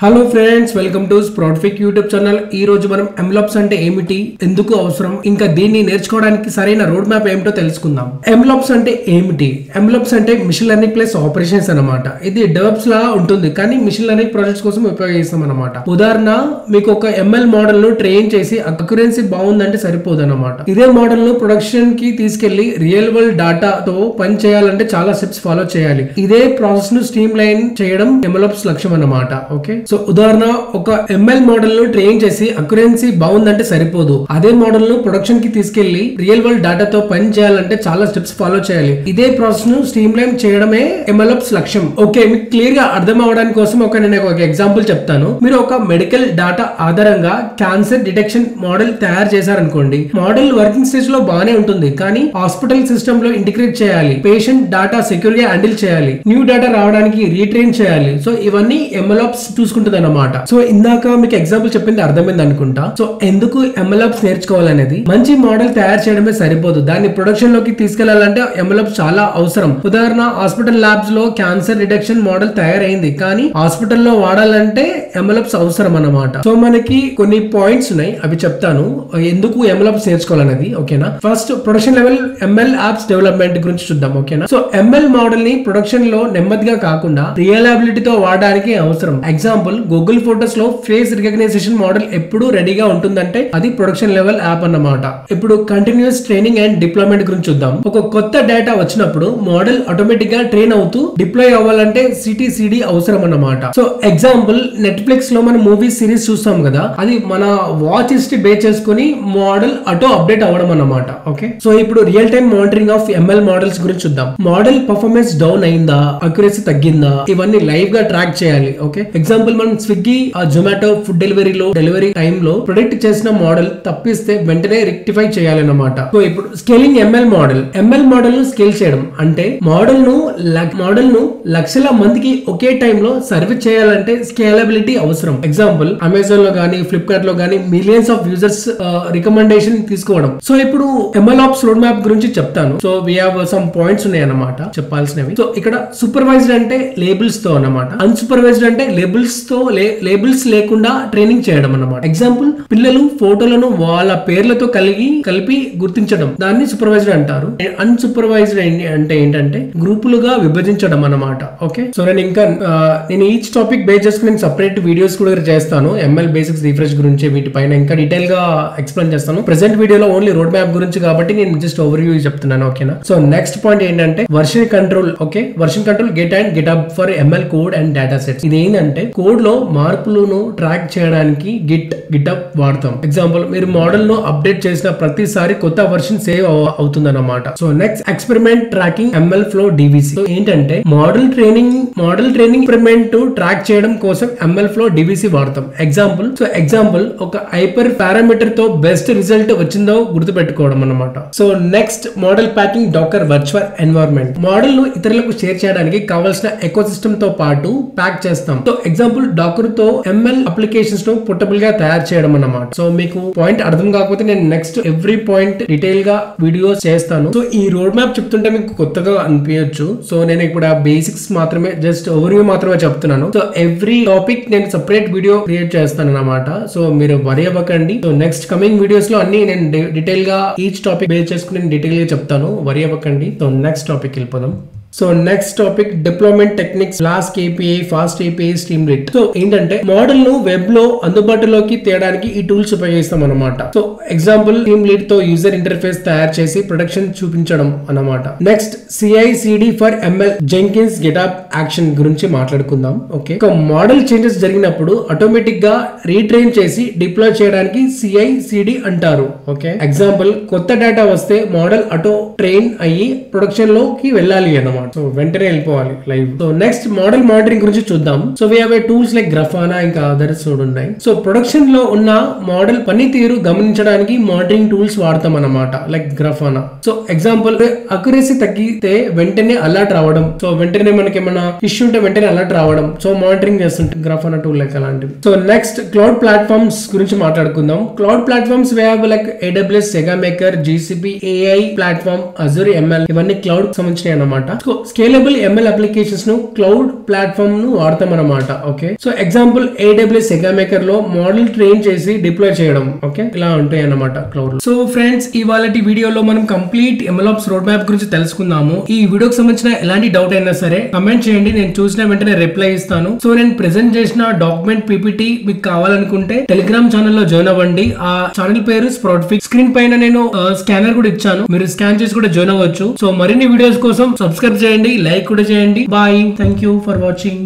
Hello friends, welcome to Sproutfic YouTube channel. ఈ రోజు మనం ఎంవలప్స్ అంటే ఏమిటి, ఎందుకు అవసరం, ఇంకా దీన్ని నేర్చుకోవడానికి సరైన రోడ్ మ్యాప్ ఏమిటో తెలుసుకుందాం. ఎంవలప్స్ అంటే ఏమిటి? ఎంవలప్స్ అంటే మిషన్ లెర్నింగ్ ప్లస్ ఆపరేషన్స్ అన్నమాట. ఇది డెవలప్స్ లా ఉంటుంది, కానీ మిషన్ లెర్నింగ్ ప్రాజెక్ట్స్ కోసం ఉపయోగిస్తాం అన్నమాట. ఉదాహరణ, మీకు ఒక ఎంఎల్ మోడల్ ను ట్రైన్ చేసి అక్యురెన్సీ బాగుందంటే సరిపోదు అన్నమాట. ఇదే మోడల్ ను ప్రొడక్షన్ కి తీసుకెళ్లి రియల్ వరల్డ్ డాటా తో పని చేయాలంటే చాలా స్టెప్స్ ఫాలో చేయాలి. ఇదే ప్రాసెస్ ను స్ట్రీమ్ లైన్ చేయడం ఎంవలప్స్ లక్ష్యం అన్నమాట. ఓకే, సో ఉదాహరణ, ఒక ఎంఎల్ మోడల్ ను ట్రైన్ చేసి అక్యురెన్సీ బాగుందంటే సరిపోదు. అదే మోడల్ ను ప్రొడక్షన్ కి తీసుకెళ్లి రియల్ వరల్డ్ డాటాతో పని చేయాలంటే చాలా స్టెప్స్ ఫాలో చేయాలి. ఇదే ప్రాసెస్ ను స్ట్రీమ్ లైన్ చేయడమే ఎంవలప్స్ లక్ష్యం. ఓకే, మీకు క్లియర్ గా అర్థం అవడానికి కోసం నేను ఒక ఎగ్జాంపుల్ చెప్తాను. మీరు ఒక మెడికల్ డాటా ఆధారంగా క్యాన్సర్ డిటెక్షన్ మోడల్ తయారు చేశారనుకోండి. మోడల్ వర్కింగ్ స్టేజ్ లో బాగానే ఉంటుంది, కానీ హాస్పిటల్ సిస్టమ్ లో ఇంటిగ్రేట్ చేయాలి, పేషెంట్ డాటా సెక్యూర్ గా హ్యాండిల్ చేయాలి, న్యూ డాటా రావడానికి రీట్రైన్ చేయాలి. సో ఇవన్నీ ఎంవలప్స్ చూసుకుంటుంది అన్నమాట. సో ఇందాక మీకు ఎగ్జాంపుల్ చెప్పింది అర్థమైంది అనుకుంటా. సో ఎందుకు ఎంవలప్స్ నేర్చుకోవాలనేది, మంచి మోడల్ తయారు చేయడమే సరిపోదు, దాన్ని ప్రొడక్షన్ లోకి తీసుకెళ్లాలంటే ఎంవలప్స్ చాలా అవసరం. ఉదాహరణ, హాస్పిటల్ ల్యాబ్స్ లో క్యాన్సర్ డిటెక్షన్ మోడల్ తయారైంది, కానీ హాస్పిటల్లో వాడాలంటే ఎంవలప్స్ అవసరం అన్నమాట. సో మనకి కొన్ని పాయింట్స్ ఉన్నాయి, అవి చెప్తాను ఎందుకు ఎంవలప్స్ నేర్చుకోవాలనేది. ఓకేనా, first production level ML apps development గురించి చూద్దాం. ఓకేనా, సో ఎంఎల్ మోడల్ ని ప్రొడక్షన్ లో నెమ్మదిగా కాకుండా రియలబిలిటీతో వాడడానికి అవసరం. ఎగ్జాంపుల్, గూగుల్ ఫోటోస్ లో ఫేస్ రికగ్నైజేషన్ మోడల్ ఎప్పుడు రెడీగా ఉంటుందంటే అది ప్రొడక్షన్ లెవెల్ యాప్ అన్నమాట. ఇప్పుడు కంటిన్యూస్ ట్రైనింగ్ అండ్ డిప్లాయ్మెంట్ గురించి చూద్దాం. ఒక కొత్త డేటా వచ్చినప్పుడు మోడల్ ఆటోమేటిక్ గా ట్రైన్ అవుతూ డిప్లాయ్ అవ్వాలంటే సిటీసీడీ అవసరం అన్నమాట. సో ఎగ్జాంపుల్, నెట్ఫ్లిక్స్ లో మనం మూవీస్ సిరీస్ చూస్తాం కదా, అది మన వాచ్ హిస్టరీ బేస్ చేసుకుని మోడల్ ఆటో అప్డేట్ అవ్వడం అన్నమాట. ఓకే, సో ఇప్పుడు real time monitoring of ML models గురించి చూద్దాం. మోడల్ పర్ఫార్మెన్స్ డౌన్ అయిందా, అక్యురసీ తగ్గిందా, ఇవన్నీ లైవ్ గా ట్రాక్ చేయాలి. ఓకే, ఎగ్జాంపుల్, మనం Swiggy, Zomato food delivery time లో ప్రొడక్ట్ చేసిన మోడల్ తప్పిస్తే వెంటనే రెక్టిఫై చేయాలన్నమాట. సో ఇప్పుడు స్కేలింగ్ ఎంఎల్ మోడల్ ను స్కేల్ చేయడం అంటే మోడల్ ను లక్షల మందికి ఒకే టైం లో సర్వీస్ చేయాలంటే స్కేలబిలిటీ అవసరం. ఎగ్జాంపుల్, అమెజాన్ లో గానీ, ఫ్లిప్కార్ట్ లో గానీ మిలియన్స్ ఆఫ్ యూజర్స్ రికమెండేషన్ తీసుకోవడం. సో ఇప్పుడు ఎంఎల్ఆప్స్ రోడ్ మ్యాప్ గురించి చెప్తాను. So we have some points ఉన్నాయి అన్నమాట చెప్పాల్సినవి. సో ఇక్కడ సూపర్వైజ్డ్ అంటే లేబుల్స్ తో అన్నమాట, అన్సూపర్వైజ్డ్ అంటే లేబుల్స్ లేకుండా ట్రైనింగ్ చేయడం అన్నమాట. ఎగ్జాంపుల్, పిల్లలు ఫోటోలను వాళ్ళ పేర్లతో కలిపి గుర్తించడం, దాన్ని సూపర్వైజ్డ్ అంటారు. అన్సూపర్వైజ్డ్ అంటే ఏంటంటే గ్రూపులుగా విభజించడం అన్నమాట. ఓకే, సో నేను ఈచ్ టాపిక్ బేస్ చేసుకుని సెపరేట్ వీడియోస్ కూడా చేస్తాను. ఎంఎల్ బేసిక్స్ రిఫ్రెష్ గురించి వీటిపైన ఇంకా డీటెయిల్ గా ఎక్స్ప్లెయిన్ చేస్తాను. ప్రెసెంట్ వీడియోలో ఓన్లీ రోడ్ మ్యాప్ గురించి కాబట్టి నేను జస్ట్ ఓవర్ వ్యూ చెప్తున్నాను. ఓకేనా, సో నెక్స్ట్ పాయింట్ ఏంటంటే version control. Okay, version control get up for ML code and data sets. ఇది ఏంటంటే కోడ్ లో మార్పులను ట్రాక్ చేయడానికి గిట్ అప్ వాడతాం. ఎగ్జాంపుల్, మీరు మోడల్ ను అప్డేట్ చేసిన ప్రతిసారి కొత్త వర్షన్ సేవ్ అవుతుంది అన్నమాట. So next, experiment tracking ML flow DVC. So ఏంటంటే మోడల్ ట్రైనింగ్ ఎక్స్పెరిమెంట్ ట్రాక్ చేయడం కోసం ఎంఎల్ ఫ్లో డివిసి వాడతాం. ఎగ్జాంపుల్, ఒక హైపర్ పారామీటర్ తో బెస్ట్ రిజల్ట్ వచ్చిందో గుర్తుపెట్టుకోవడం అన్నమాట. So next, model packing docker virtual environment. Model ను ఇతరులకు షేర్ చేయడానికి కావాల్సిన ఎకో సిస్టమ్ తో పాటు ప్యాక్ చేస్తాం. సో ఎగ్జాంపుల్, డాకర్ తో ఎంఎల్ అప్లికేషన్స్ ను పోర్టబుల్ గా తయారు చేయడం అన్నమాట. సో మీకు పాయింట్ అర్థం కాకపోతే నేను నెక్స్ట్ ఎవ్రీ పాయింట్ డీటెయిల్ గా వీడియోస్ చేస్తాను. సో ఈ రోడ్ మ్యాప్ చెప్తుంటే మీకు కొత్తగా అనిపించచ్చు. సో నేను ఇప్పుడు ఆ బేసిక్స్ మాత్రమే, జస్ట్ ఓవర్వ్యూ మాత్రమే చెప్తున్నాను. సో ఎవ్రీ టాపిక్ నేను సెపరేట్ వీడియో క్రియేట్ చేస్తాను అన్నమాట. సో మీరు వరి అవ్వకండి. సో నెక్స్ట్ కమింగ్ వీడియోస్ లో అన్ని నేను డీటెయిల్ గా ఈచ్ టాపిక్ బేస్ చేసుకుని నేను డీటెయిల్ గా చెప్తాను. వరి అవ్వకండి. సో నెక్స్ట్ టాపిక్ వెళ్ళిపోదాం. So next topic, deployment techniques, Flask API, fast API, Streamlit. So ఏంటంటే మోడల్ ను వెబ్ లో అందుబాటులోకి తేయడానికి ఈ టూల్స్ ఉపయోగిస్తాం అన్నమాట. సో ఎగ్జాంపుల్, స్ట్రీమ్లైట్ తో యూజర్ ఇంటర్ఫేస్ తయారు చేసి ప్రొడక్షన్ చూపించడం అన్నమాట. Next, CI/CD for ML, Jenkins GitHub action గురించి మాట్లాడుకుందాం. ఓకే, ఒక మోడల్ చేంజెస్ జరిగినప్పుడు ఆటోమేటిక్ గా రీట్రైన్ చేసి డిప్లాయ్ చేయడానికి CI/CD అంటారు. ఓకే, ఎగ్జాంపుల్, కొత్త డేటా వస్తే మోడల్ ఆటో ట్రైన్ అయ్యి ప్రొడక్షన్ లోకి వెళ్ళాలి అన్నమాట. సో వెంటనే వెళ్ళిపోవాలి live. So next, model monitoring గురించి చూద్దాం. So we have tools like Grafana, ఇంకా అదర్స్ ఉన్నాయి. సో ప్రొడక్షన్ లో ఉన్న మోడల్ పనితీరు గమనించడానికి మానిటరింగ్ టూల్స్ వాడతాం అన్నమాట, లైక్ గ్రాఫానా. సో ఎగ్జాంపుల్, అక్యురసీ తగ్గితే వెంటనే అలర్ట్ రావడం. సో వెంటనే మనకి ఏమైనా ఇష్యూ ఉంటే వెంటనే అలర్ట్ రావడం. సో మానిటరింగ్ చేస్తుంటే గ్రాఫానా టూల్ లైక్ అలాంటివి. సో నెక్స్ట్, క్లౌడ్ ప్లాట్ఫామ్స్ గురించి మాట్లాడుకుందాం. Cloud platforms we have like AWS, SegaMaker, GCP, AI platform, Azure ML, ఇవన్నీ క్లౌడ్ సంబంధించినవి అన్నమాట. సో స్కేలబుల్ ML అప్లికేషన్స్ ను క్లౌడ్ ప్లాట్ఫామ్ ను వాడతాం అన్నమాట. Okay, so example AWS SegaMaker లో మోడల్ ట్రైన్ చేసి డిప్లాయ్ చేయడం. ఓకే, ఇలా ఉంటాయి అన్నమాట క్లౌడ్. సో ఫ్రెండ్స్, ఇవాళటి వీడియోలో మనం కంప్లీట్ MLOps రోడ్ మ్యాప్ గురించి తెలుసుకుందాము. ఈ వీడియోకి సంబంధించిన ఎలాంటి డౌట్ అయినా సరే కమెంట్ చేయండి, నేను చూసిన వెంటనే రిప్లై ఇస్తాను. సో నేను ప్రెజెంట్ చేసిన డాక్యుమెంట్ PPT మీకు కావాలనుకుంటే టెలిగ్రామ్ ఛానల్ లో జాయిన్ అవ్వండి. ఆ ఛానల్ పేరు స్ప్రౌట్ఫిక్స్. స్క్రీన్ పైన నేను స్కానర్ కూడా ఇచ్చాను, మీరు స్కాన్ చేసి కూడా జాయిన్ అవ్వచ్చు. సో మరిన్ని వీడియోస్ కోసం సబ్స్క్రైబ్ చేయండి, లైక్ కూడా చేయండి. Bye, thank you for watching.